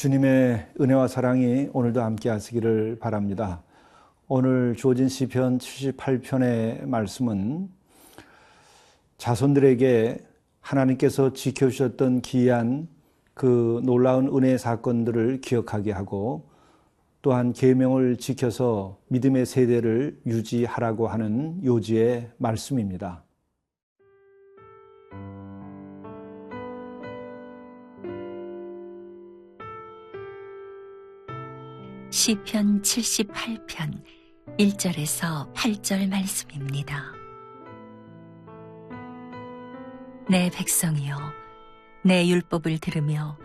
주님의 은혜와 사랑이 오늘도 함께 하시기를 바랍니다. 오늘 주어진 시편 78편의 말씀은 자손들에게 하나님께서 지켜주셨던 기이한 그 놀라운 은혜의 사건들을 기억하게 하고 또한 계명을 지켜서 믿음의 세대를 유지하라고 하는 요지의 말씀입니다. 시편 78편 1절에서 8절 말씀입니다. 내 백성이여, 내 율법을 들으며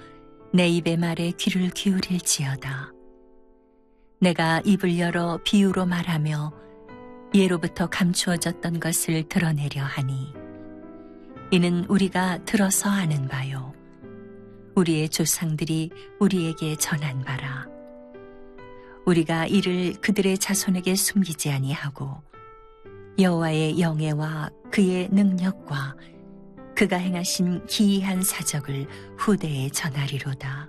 내 입의 말에 귀를 기울일지어다. 내가 입을 열어 비유로 말하며 예로부터 감추어졌던 것을 드러내려 하니 이는 우리가 들어서 아는 바요, 우리의 조상들이 우리에게 전한 바라. 우리가 이를 그들의 자손에게 숨기지 아니하고 여호와의 영예와 그의 능력과 그가 행하신 기이한 사적을 후대에 전하리로다.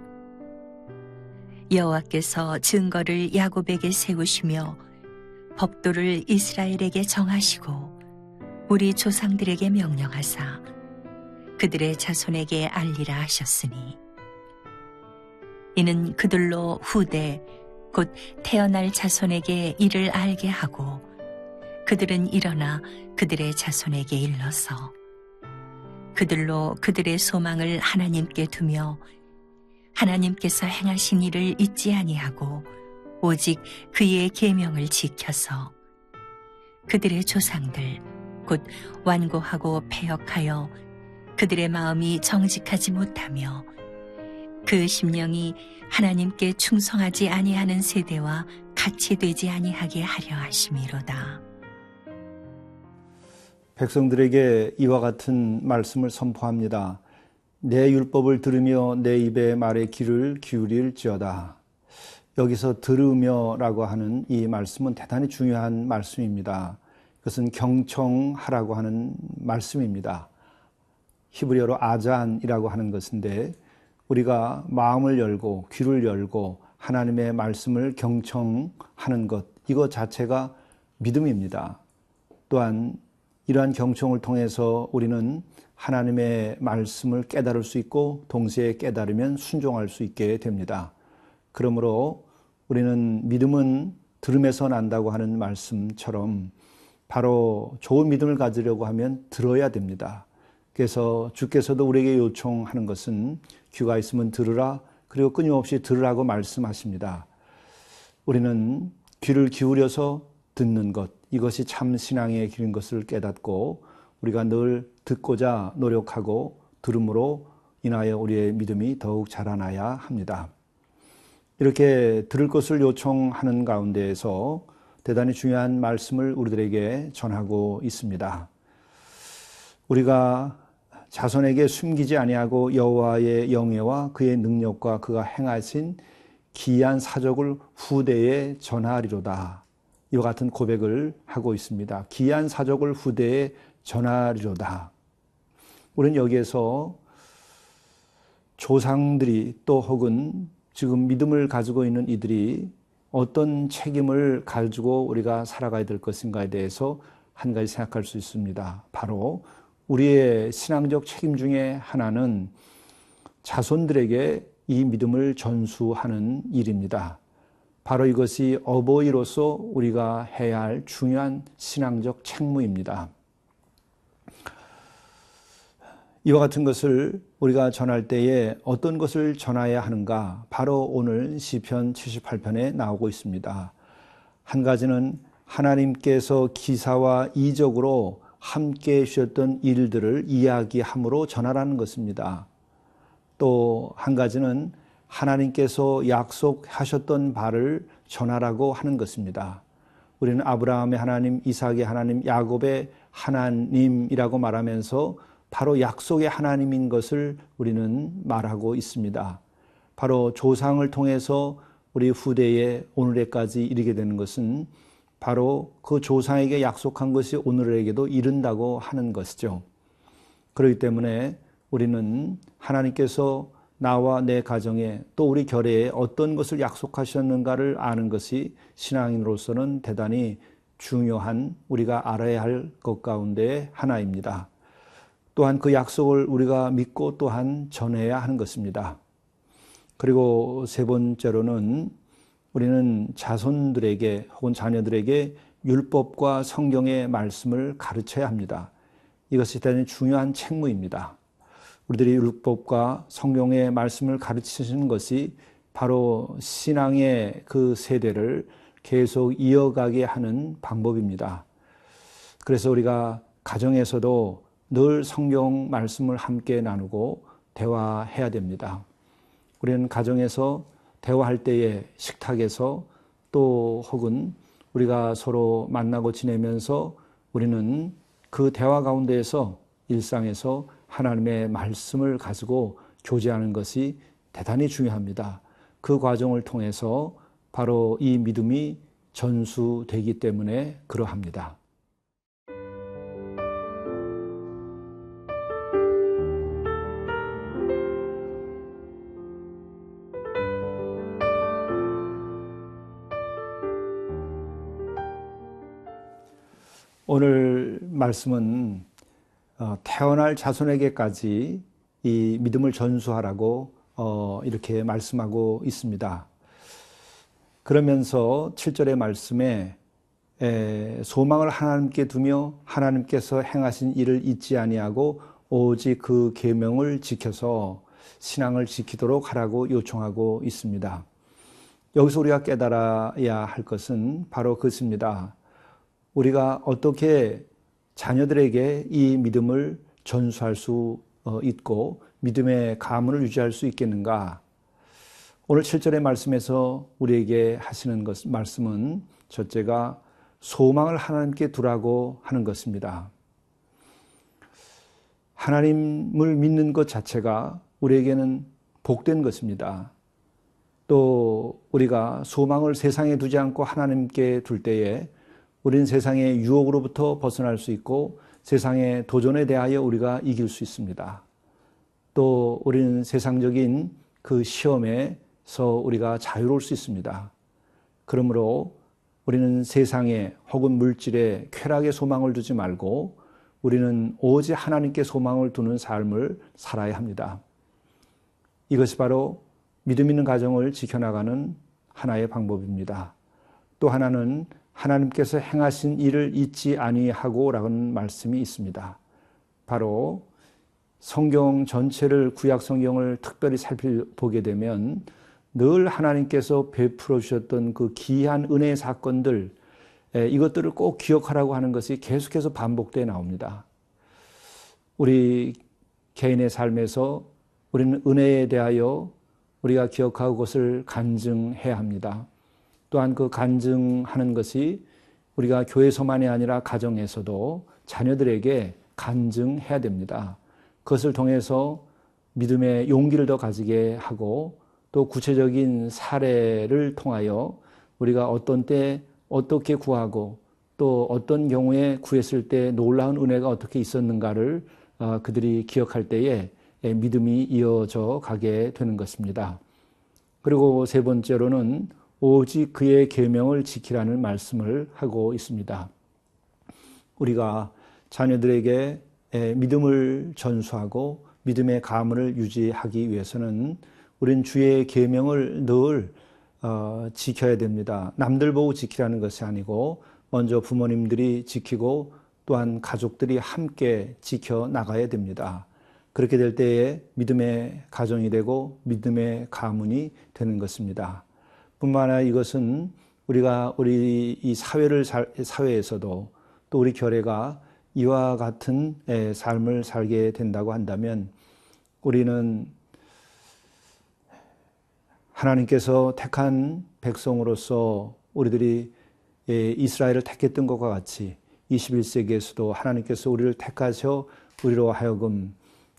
여호와께서 증거를 야곱에게 세우시며 법도를 이스라엘에게 정하시고 우리 조상들에게 명령하사 그들의 자손에게 알리라 하셨으니 이는 그들로 후대 곧 태어날 자손에게 이를 알게 하고 그들은 일어나 그들의 자손에게 일러서 그들로 그들의 소망을 하나님께 두며 하나님께서 행하신 일을 잊지 아니하고 오직 그의 계명을 지켜서 그들의 조상들 곧 완고하고 패역하여 그들의 마음이 정직하지 못하며 그 심령이 하나님께 충성하지 아니하는 세대와 같이 되지 아니하게 하려 하심이로다. 백성들에게 이와 같은 말씀을 선포합니다. 내 율법을 들으며 내 입의 말에 귀를 기울일지어다. 여기서 들으며라고 하는 이 말씀은 대단히 중요한 말씀입니다. 그것은 경청하라고 하는 말씀입니다. 히브리어로 아잔이라고 하는 것인데 우리가 마음을 열고 귀를 열고 하나님의 말씀을 경청하는 것, 이것 자체가 믿음입니다. 또한 이러한 경청을 통해서 우리는 하나님의 말씀을 깨달을 수 있고 동시에 깨달으면 순종할 수 있게 됩니다. 그러므로 우리는 믿음은 들음에서 난다고 하는 말씀처럼 바로 좋은 믿음을 가지려고 하면 들어야 됩니다. 그래서 주께서도 우리에게 요청하는 것은 귀가 있으면 들으라, 그리고 끊임없이 들으라고 말씀하십니다. 우리는 귀를 기울여서 듣는 것, 이것이 참 신앙의 길인 것을 깨닫고 우리가 늘 듣고자 노력하고 들음으로 인하여 우리의 믿음이 더욱 자라나야 합니다. 이렇게 들을 것을 요청하는 가운데에서 대단히 중요한 말씀을 우리들에게 전하고 있습니다. 우리가 자손에게 숨기지 아니하고 여호와의 영예와 그의 능력과 그가 행하신 기이한 사적을 후대에 전하리로다. 이와 같은 고백을 하고 있습니다. 기이한 사적을 후대에 전하리로다. 우리는 여기에서 조상들이 또 혹은 지금 믿음을 가지고 있는 이들이 어떤 책임을 가지고 우리가 살아가야 될 것인가에 대해서 한 가지 생각할 수 있습니다. 바로 우리의 신앙적 책임 중에 하나는 자손들에게 이 믿음을 전수하는 일입니다. 바로 이것이 어버이로서 우리가 해야 할 중요한 신앙적 책무입니다. 이와 같은 것을 우리가 전할 때에 어떤 것을 전해야 하는가? 바로 오늘 시편 78편에 나오고 있습니다. 한 가지는 하나님께서 기사와 이적으로 함께 해주셨던 일들을 이야기함으로 전하라는 것입니다. 또 한 가지는 하나님께서 약속하셨던 바를 전하라고 하는 것입니다. 우리는 아브라함의 하나님, 이삭의 하나님, 야곱의 하나님이라고 말하면서 바로 약속의 하나님인 것을 우리는 말하고 있습니다. 바로 조상을 통해서 우리 후대에 오늘에까지 이르게 되는 것은 바로 그 조상에게 약속한 것이 오늘에게도 이른다고 하는 것이죠. 그렇기 때문에 우리는 하나님께서 나와 내 가정에 또 우리 결례에 어떤 것을 약속하셨는가를 아는 것이 신앙인으로서는 대단히 중요한 우리가 알아야 할 것 가운데 하나입니다. 또한 그 약속을 우리가 믿고 또한 전해야 하는 것입니다. 그리고 세 번째로는 우리는 자손들에게 혹은 자녀들에게 율법과 성경의 말씀을 가르쳐야 합니다. 이것이 대단히 중요한 책무입니다. 우리들이 율법과 성경의 말씀을 가르치시는 것이 바로 신앙의 그 세대를 계속 이어가게 하는 방법입니다. 그래서 우리가 가정에서도 늘 성경 말씀을 함께 나누고 대화해야 됩니다. 우리는 가정에서 대화할 때에 식탁에서 또 혹은 우리가 서로 만나고 지내면서 우리는 그 대화 가운데에서 일상에서 하나님의 말씀을 가지고 교제하는 것이 대단히 중요합니다. 그 과정을 통해서 바로 이 믿음이 전수되기 때문에 그러합니다. 오늘 말씀은 태어날 자손에게까지 이 믿음을 전수하라고 이렇게 말씀하고 있습니다. 그러면서 7절의 말씀에 소망을 하나님께 두며 하나님께서 행하신 일을 잊지 아니하고 오직 그 계명을 지켜서 신앙을 지키도록 하라고 요청하고 있습니다. 여기서 우리가 깨달아야 할 것은 바로 그것입니다. 우리가 어떻게 자녀들에게 이 믿음을 전수할 수 있고 믿음의 가문을 유지할 수 있겠는가? 오늘 7절의 말씀에서 우리에게 하시는 말씀은 첫째가 소망을 하나님께 두라고 하는 것입니다. 하나님을 믿는 것 자체가 우리에게는 복된 것입니다. 또 우리가 소망을 세상에 두지 않고 하나님께 둘 때에 우리는 세상의 유혹으로부터 벗어날 수 있고 세상의 도전에 대하여 우리가 이길 수 있습니다. 또 우리는 세상적인 그 시험에서 우리가 자유로울 수 있습니다. 그러므로 우리는 세상에 혹은 물질에 쾌락의 소망을 두지 말고 우리는 오직 하나님께 소망을 두는 삶을 살아야 합니다. 이것이 바로 믿음 있는 가정을 지켜나가는 하나의 방법입니다. 또 하나는 하나님께서 행하신 일을 잊지 아니하고라는 말씀이 있습니다. 바로 성경 전체를 구약 성경을 특별히 살펴보게 되면 늘 하나님께서 베풀어 주셨던 그 귀한 은혜의 사건들 이것들을 꼭 기억하라고 하는 것이 계속해서 반복되어 나옵니다. 우리 개인의 삶에서 우리는 은혜에 대하여 우리가 기억하고 그것을 간증해야 합니다. 또한 그 간증하는 것이 우리가 교회에서만이 아니라 가정에서도 자녀들에게 간증해야 됩니다. 그것을 통해서 믿음의 용기를 더 가지게 하고 또 구체적인 사례를 통하여 우리가 어떤 때 어떻게 구하고 또 어떤 경우에 구했을 때 놀라운 은혜가 어떻게 있었는가를 그들이 기억할 때에 믿음이 이어져 가게 되는 것입니다. 그리고 세 번째로는 오직 그의 계명을 지키라는 말씀을 하고 있습니다. 우리가 자녀들에게 믿음을 전수하고 믿음의 가문을 유지하기 위해서는 우리는 주의 계명을 늘 지켜야 됩니다. 남들 보고 지키라는 것이 아니고 먼저 부모님들이 지키고 또한 가족들이 함께 지켜나가야 됩니다. 그렇게 될 때에 믿음의 가정이 되고 믿음의 가문이 되는 것입니다. 뿐만 아니라 이것은 우리가 우리 이 사회에서도 또 우리 교회가 이와 같은 삶을 살게 된다고 한다면 우리는 하나님께서 택한 백성으로서 우리들이 이스라엘을 택했던 것과 같이 21세기에서도 하나님께서 우리를 택하셔 우리로 하여금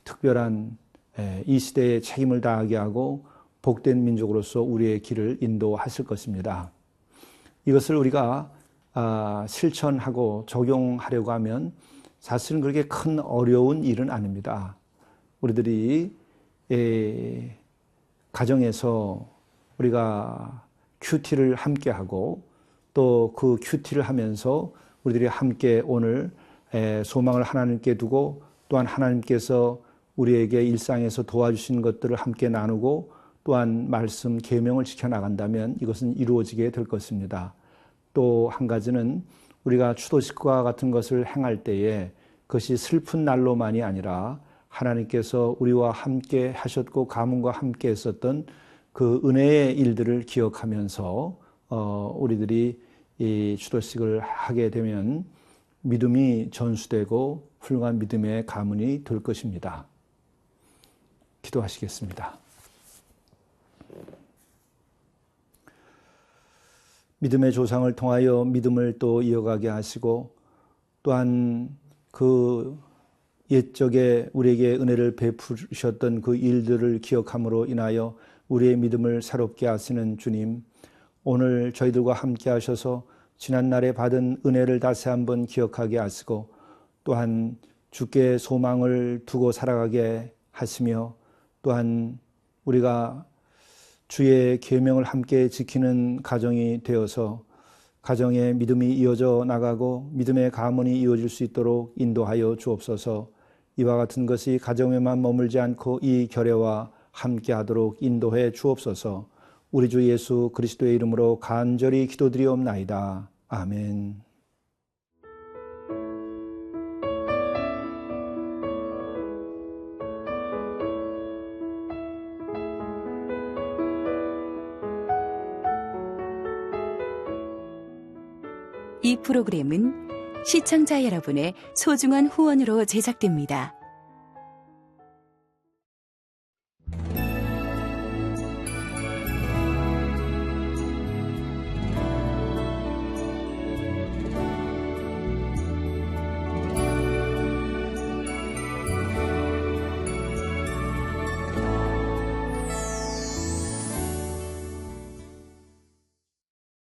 특별한 이 시대에 책임을 다하게 하고 복된 민족으로서 우리의 길을 인도하실 것입니다. 이것을 우리가 실천하고 적용하려고 하면 사실은 그렇게 큰 어려운 일은 아닙니다. 우리들이 가정에서 우리가 큐티를 함께 하고 또 그 큐티를 하면서 우리들이 함께 오늘 소망을 하나님께 두고 또한 하나님께서 우리에게 일상에서 도와주신 것들을 함께 나누고 또한 말씀 계명을 지켜나간다면 이것은 이루어지게 될 것입니다. 또 한 가지는 우리가 추도식과 같은 것을 행할 때에 그것이 슬픈 날로만이 아니라 하나님께서 우리와 함께 하셨고 가문과 함께 했었던 그 은혜의 일들을 기억하면서 우리들이 이 추도식을 하게 되면 믿음이 전수되고 훌륭한 믿음의 가문이 될 것입니다. 기도하시겠습니다. 믿음의 조상을 통하여 믿음을 또 이어가게 하시고 또한 그 옛적에 우리에게 은혜를 베푸셨던 그 일들을 기억함으로 인하여 우리의 믿음을 새롭게 하시는 주님, 오늘 저희들과 함께 하셔서 지난날에 받은 은혜를 다시 한번 기억하게 하시고 또한 주께 소망을 두고 살아가게 하시며 또한 우리가 주의 계명을 함께 지키는 가정이 되어서 가정의 믿음이 이어져 나가고 믿음의 가문이 이어질 수 있도록 인도하여 주옵소서. 이와 같은 것이 가정에만 머물지 않고 이 결례와 함께 하도록 인도해 주옵소서. 우리 주 예수 그리스도의 이름으로 간절히 기도드리옵나이다. 아멘. 이 프로그램은 시청자 여러분의 소중한 후원으로 제작됩니다.